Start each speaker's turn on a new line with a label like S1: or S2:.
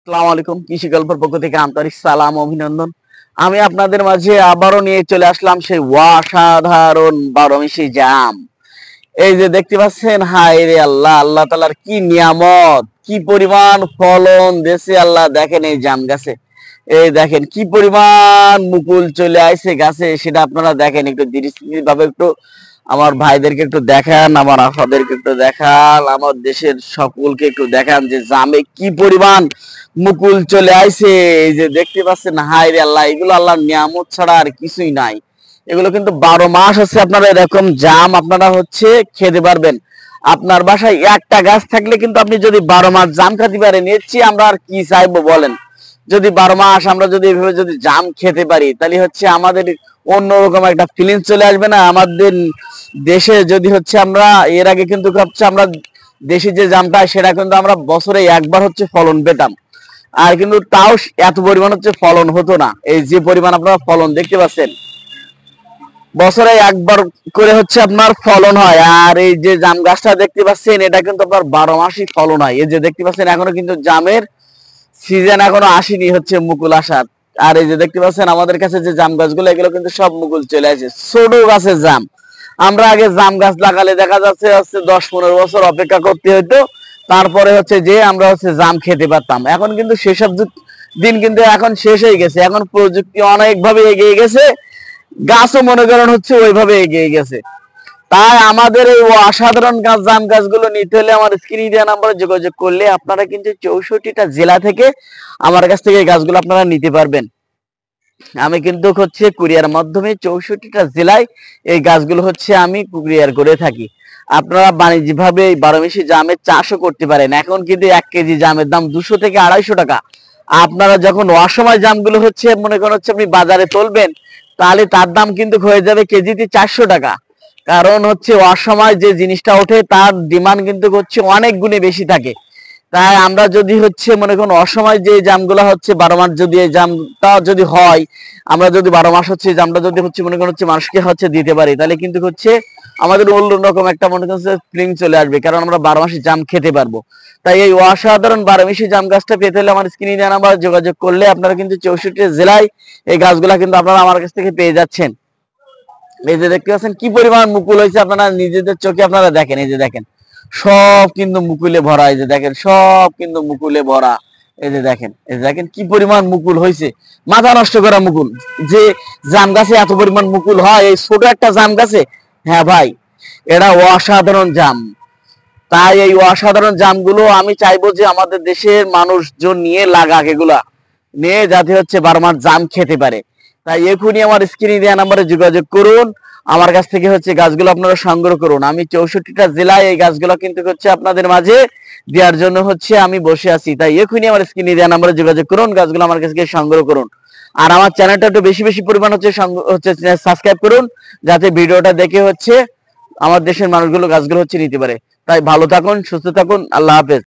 S1: আসসালামু আলাইকুম। কৃষি গল্পের পক্ষ থেকে আন্তরিক সালাম অভিনন্দন। আমি আপনাদের মাঝে আবারও নিয়ে চলে আসলাম সেই অসাধারণ বারোমিশি জাম। এই যে দেখতে পাচ্ছেন, হায় রে আল্লাহ, আল্লাহ তাআলার কি নিয়ামত, কি পরিমাণ ফলন দেশে আল্লাহ। দেখেন এই জাম গাছে, এই দেখেন কি পরিমাণ মুকুল চলে আইছে গাছে, সেটা আপনারা দেখেন। একটু দৃষ্টি ভাবে একটু আমার ভাইদেরকে একটু দেখান, আমার আফাদেরকে একটু দেখান, আমার দেশের সকলকে একটু দেখান যে জামে কি পরিমাণ মুকুল চলে আইছে। এই যে দেখতে পাচ্ছেন, হায় রে আল্লাহ, এগুলো আল্লাহর নিয়ামত ছাড়া আর কিছুই নাই। এগুলো কিন্তু 12 মাস হচ্ছে আপনারা এরকম জাম আপনারা হচ্ছে খেতে পারবেন। আপনার বাসায় একটা গাছ থাকলে কিন্তু আপনি যদি 12 মাস জাম খেতে পারেন, এর চেয়ে আমরা আর কি চাইবো বলেন। যদি 12 মাস আমরা যদি এভাবে যদি জাম খেতে পারি, তাহলে হচ্ছে আমাদের অন্যরকম একটা ফিলিংস চলে আসবে না আমাদের দেশে। যদি হচ্ছে আমরা এর আগে কিন্তু হচ্ছে আমরা দেশি যে জামটা, সেটা কিন্তু আমরা বছরে একবার হচ্ছে ফলন পেতাম। আর কিন্তু তাও এত পরিমাণ হচ্ছে ফলন হতো না। এই যে পরিমাণ আপনারা ফলন দেখতে পাচ্ছেন, বছরে একবার করে হচ্ছে আপনার ফলন হয়। আর এই যে জাম গাছটা দেখতে পাচ্ছেন, এটা কিন্তু আপনার 12 মাসই ফলন হয়। এই যে দেখতে পাচ্ছেন, এখনো কিন্তু জামের সিজন এখনো আসেনি হচ্ছে মুকুল আসার। আর এই যে দেখতে পাচ্ছেন আমাদের কাছে যে জাম গাছগুলো, এগুলো কিন্তু সব মুকুল চলে আসে। ছোট গাছের জাম, আমরা আগে জাম গাছ লাগালে দেখা যাচ্ছে হচ্ছে 10-15 বছর অপেক্ষা করতে হতো, তারপরে হচ্ছে যে আমরা হচ্ছে জাম খেতে পারতাম। এখন কিন্তু সেসব দিন কিন্তু এখন শেষ হয়ে গেছে। এখন প্রযুক্তি অনেকভাবে এগিয়ে গেছে, গাছও মনে করেন হচ্ছে ওইভাবে এগিয়ে গেছে। তাই আমাদের এই অসাধারণ গাছ জাম গাছগুলো নিতে হলে আমার স্ক্রিনে দেওয়া নাম্বারে যোগাযোগ করলে আপনারা কিন্তু 64টা জেলা থেকে আমার কাছ থেকে এই গাছগুলো আপনারা নিতে পারবেন। আমি কিন্তু হচ্ছে কুরিয়ার মাধ্যমে 64টা জেলায় এই গাছগুলো হচ্ছে আমি কুরিয়ার করে থাকি। আপনারা বাণিজ্যিকভাবে এই বারোমিশি জামের চাষও করতে পারেন। এখন কিন্তু 1 কেজি জামের দাম 200 থেকে 250 টাকা। আপনারা যখন অসময় জামগুলো হচ্ছে মনে করেন হচ্ছে আপনি বাজারে তুলবেন, তাহলে তার দাম কিন্তু হয়ে যাবে কেজিতে 400 টাকা। কারণ হচ্ছে অসময় যে জিনিসটা ওঠে, তার ডিমান্ড কিন্তু হচ্ছে অনেক গুণে বেশি থাকে। তাই আমরা যদি হচ্ছে মনে করুন অসময় যে জামগুলো হচ্ছে 12 মাস যদি এই জামটা যদি হয়, আমরা যদি 12 মাস হচ্ছে জামটা যদি হচ্ছে মনে করেন হচ্ছে মানুষকে হচ্ছে দিতে পারি, তাহলে কিন্তু হচ্ছে আমাদের অন্যরকম একটা মনে করছে ফিলিং চলে আসবে, কারণ আমরা 12 মাসে জাম খেতে পারবো। তাই এই অসাধারণ বারোমিশি জাম গাছটা পেতে হলে আমার স্ক্রিনে দেওয়া নাম্বার যোগাযোগ করলে আপনারা কিন্তু 64 জেলায় এই গাছগুলা কিন্তু আপনারা আমার কাছ থেকে পেয়ে যাচ্ছেন। এই যে দেখতে পাচ্ছেন কি পরিমাণ মুকুল হয়েছে, আপনারা নিজেদের চোখে আপনারা দেখেন। এই যে দেখেন সব কিন্তু মুকুলে ভরা। এই যে দেখেন সব কিন্তু মুকুলে ভরা। এই যে দেখেন, এই যে দেখেন কি পরিমাণ মুকুল হয়েছে, মাথা নষ্ট করা মুকুল। যে জাম গাছে এত পরিমাণ মুকুল হয় এই ছোট একটা জাম গাছে, হ্যাঁ ভাই, এটা অসাধারণ জাম। তাই এই অসাধারণ জামগুলো আমি চাইবো যে আমাদের দেশের মানুষজন নিয়ে লাগাক, এগুলা নিয়ে যাতে হচ্ছে 12 মাস জাম খেতে পারে। তাই এখনই আমার স্ক্রিনে দেওয়া নাম্বারে যোগাযোগ করুন, আমার কাছ থেকে হচ্ছে গাছগুলো আপনারা সংগ্রহ করুন। আমি 64টা জেলায় এই গাছগুলো কিন্তু হচ্ছে আপনাদের মাঝে দেওয়ার জন্য হচ্ছে আমি বসে আছি। তাই এখনই আমার স্ক্রিনে দেওয়া নাম্বারে যোগাযোগ করুন, গাছগুলো আমার কাছ থেকে সংগ্রহ করুন। আর আমার চ্যানেলটা একটু বেশি বেশি পরিমাণ হচ্ছে সাবস্ক্রাইব করুন, যাতে ভিডিওটা দেখে হচ্ছে আমার দেশের মানুষগুলো গাছগুলো হচ্ছে নিতে পারে। তাই ভালো থাকুন, সুস্থ থাকুন, আল্লাহ হাফেজ।